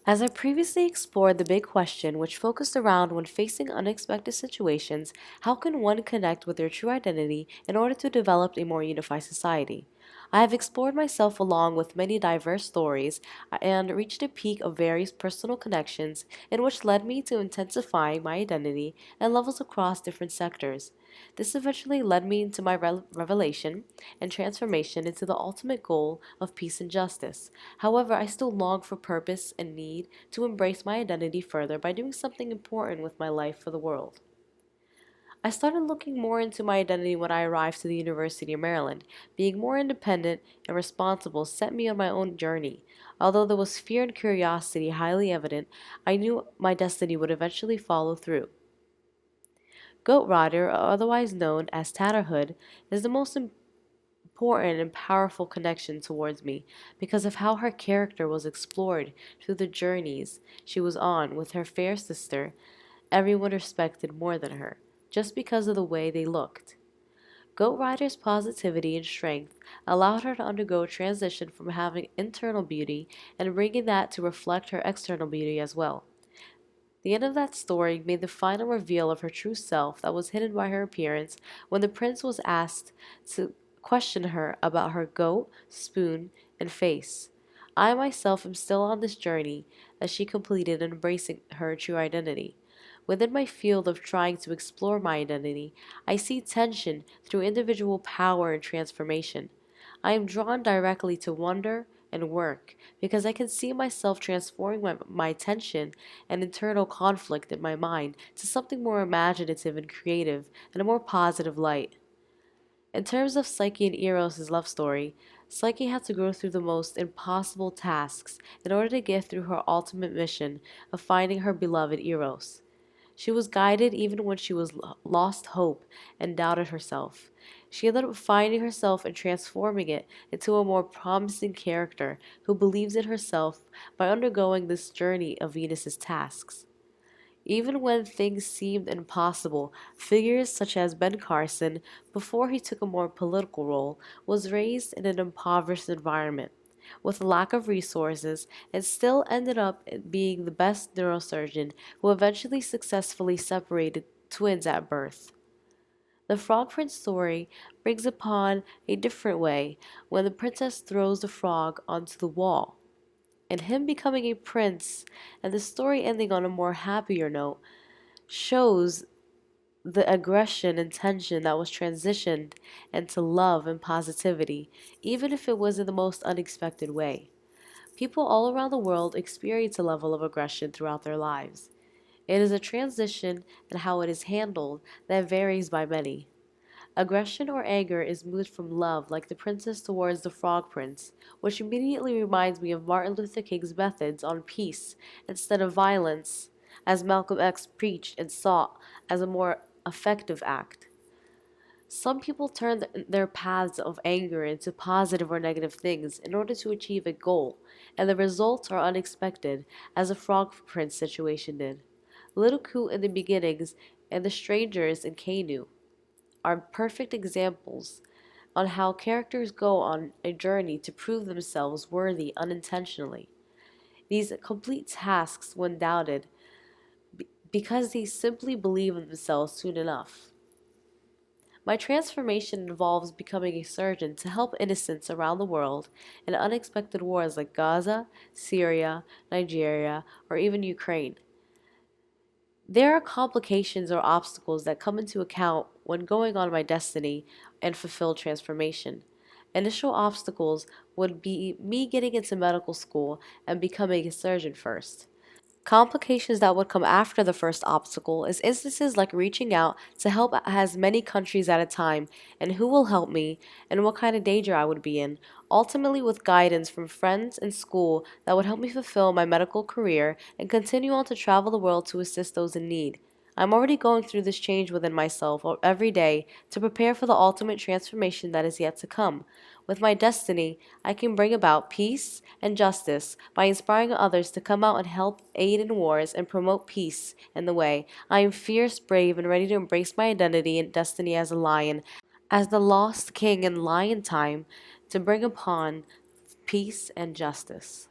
As I previously explored the big question, which focused around when facing unexpected situations, how can one connect with their true identity in order to develop a more unified society? I have explored myself along with many diverse stories and reached a peak of various personal connections in which led me to intensifying my identity and levels across different sectors. This eventually led me into my revelation and transformation into the ultimate goal of peace and justice. However, I still long for purpose and need to embrace my identity further by doing something important with my life for the world. I started looking more into my identity when I arrived to the University of Maryland. Being more independent and responsible set me on my own journey. Although there was fear and curiosity highly evident, I knew my destiny would eventually follow through. Goat Rider, or otherwise known as Tatterhood, is the most important and powerful connection towards me because of how her character was explored through the journeys she was on with her fair sister. Everyone respected more than her, just because of the way they looked. Goat Rider's positivity and strength allowed her to undergo a transition from having internal beauty and bringing that to reflect her external beauty as well. The end of that story made the final reveal of her true self that was hidden by her appearance when the prince was asked to question her about her goat, spoon, and face. I myself am still on this journey that she completed in embracing her true identity. Within my field of trying to explore my identity, I see tension through individual power and transformation. I am drawn directly to wonder and work because I can see myself transforming my tension and internal conflict in my mind to something more imaginative and creative and a more positive light. In terms of Psyche and Eros' love story, Psyche had to go through the most impossible tasks in order to get through her ultimate mission of finding her beloved Eros. She was guided even when she was lost hope and doubted herself. She ended up finding herself and transforming it into a more promising character who believes in herself by undergoing this journey of Venus's tasks. Even when things seemed impossible, figures such as Ben Carson, before he took a more political role, was raised in an impoverished environment with a lack of resources and still ended up being the best neurosurgeon who eventually successfully separated twins at birth. The Frog Prince story brings upon a different way when the princess throws the frog onto the wall. And him becoming a prince and the story ending on a more happier note shows the aggression and tension that was transitioned into love and positivity, even if it was in the most unexpected way. People all around the world experience a level of aggression throughout their lives. It is a transition and how it is handled that varies by many. Aggression or anger is moved from love, like the princess towards the frog prince, which immediately reminds me of Martin Luther King's methods on peace instead of violence, as Malcolm X preached and sought as a more effective act. Some people turn their paths of anger into positive or negative things in order to achieve a goal, and the results are unexpected, as the Frog Prince situation did. Little Coot in the beginnings and the strangers in Kanu are perfect examples on how characters go on a journey to prove themselves worthy unintentionally. These complete tasks when doubted because they simply believe in themselves soon enough. My transformation involves becoming a surgeon to help innocents around the world in unexpected wars like Gaza, Syria, Nigeria, or even Ukraine. There are complications or obstacles that come into account when going on my destiny and fulfilled transformation. Initial obstacles would be me getting into medical school and becoming a surgeon first. Complications that would come after the first obstacle is instances like reaching out to help as many countries at a time and who will help me and what kind of danger I would be in, ultimately with guidance from friends and school that would help me fulfill my medical career and continue on to travel the world to assist those in need. I'm already going through this change within myself every day to prepare for the ultimate transformation that is yet to come. With my destiny, I can bring about peace and justice by inspiring others to come out and help aid in wars and promote peace in the way. I am fierce, brave, and ready to embrace my identity and destiny as a lion, as the lost king in lion time, to bring upon peace and justice.